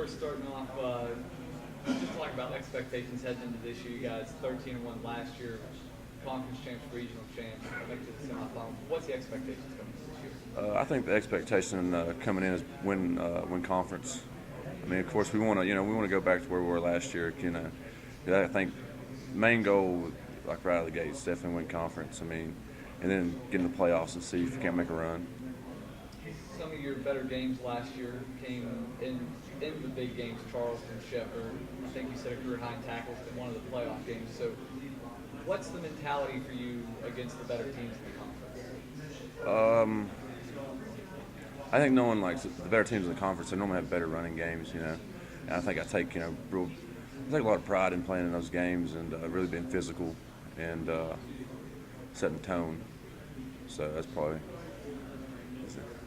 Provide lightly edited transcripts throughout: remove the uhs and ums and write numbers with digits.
first starting off, just talking about expectations heading into this year. You guys 13-1 last year, conference champs, regional champs, make to the semifinals. What's the expectations coming into this year? I think the expectation coming in is win conference. I mean, of course, we want to go back to where we were last year. I think main goal, like right out of the gate, is definitely win conference. I mean, and then get in the playoffs and see if you can't make a run. Some of your better games last year came in the big games, Charleston, Shepherd. I think you said a career high in tackles in one of the playoff games. So, what's the mentality for you against the better teams in the conference? I think no one likes the better teams in the conference. They normally have better running games, And I think I take a lot of pride in playing in those games and really being physical and setting tone. So that's probably.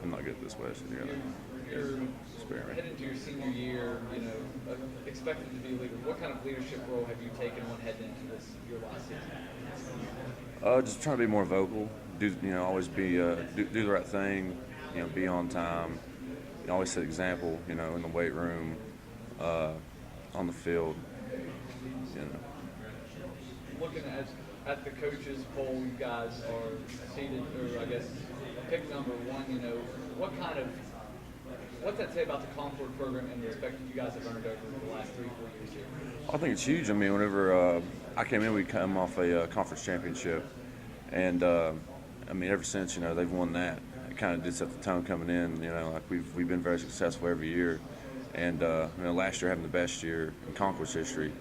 I'm not good at this way, so You're heading into your senior year, expected to be a leader. What kind of leadership role have you taken on heading into your last season? Just trying to be more vocal. Always be do the right thing. Be on time. Always set example. In the weight room, on the field. Looking at the coaches poll, you guys are seated, or I guess pick number one. What's that say about the Concord program and the respect that you guys have earned over the last 3-4 years here? I think it's huge. I mean, whenever I came in, we come off a conference championship, and ever since they've won that, it kind of did set the tone coming in. Like we've been very successful every year, and last year having the best year in Concord's history.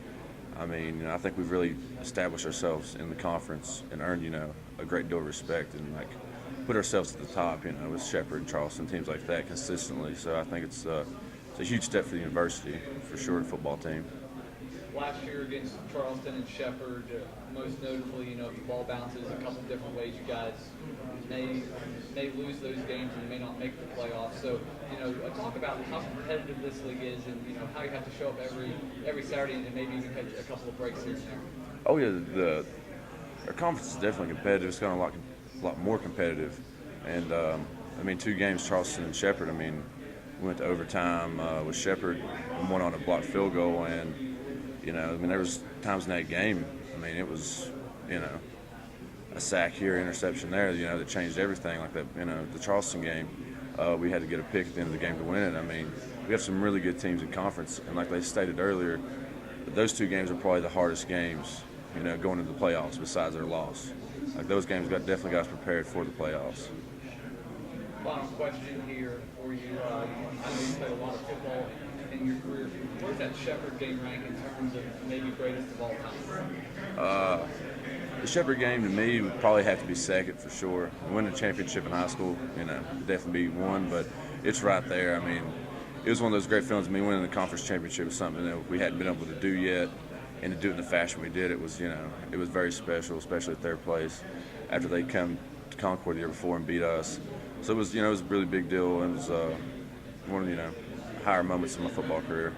I mean, I think we've really established ourselves in the conference and earned a great deal of respect and put ourselves at the top. With Shepherd and Charleston, teams like that consistently. So I think it's a huge step for the university for sure, the football team. Last year against Charleston and Shepherd, most notably, if the ball bounces a couple different ways, you guys may lose those games and may not make the playoffs. So, talk about how competitive this league is and, how you have to show up every Saturday and maybe even catch a couple of breaks here and there. Oh, yeah, our conference is definitely competitive. It's gotten a lot more competitive. And, 2 games, Charleston and Shepherd, we went to overtime with Shepherd and won on a blocked field goal. And, there was times in that game, it was, a sack here, interception there, that changed everything. Like that, the Charleston game, we had to get a pick at the end of the game to win it. We have some really good teams in conference, and like they stated earlier, those 2 games are probably the hardest games, going into the playoffs besides their loss. Like those games definitely got us prepared for the playoffs. Final question here for you. I know you played a lot of football in your career. Where's that Shepherd game rank in terms of maybe greatest of all time? The Shepherd game to me would probably have to be second for sure. Winning a championship in high school, would definitely be one, but it's right there. It was one of those great feelings. Winning the conference championship was something that we hadn't been able to do yet, and to do it in the fashion we did, it was very special, especially at their place after they come to Concord the year before and beat us. So it was a really big deal. It was one of the higher moments in my football career.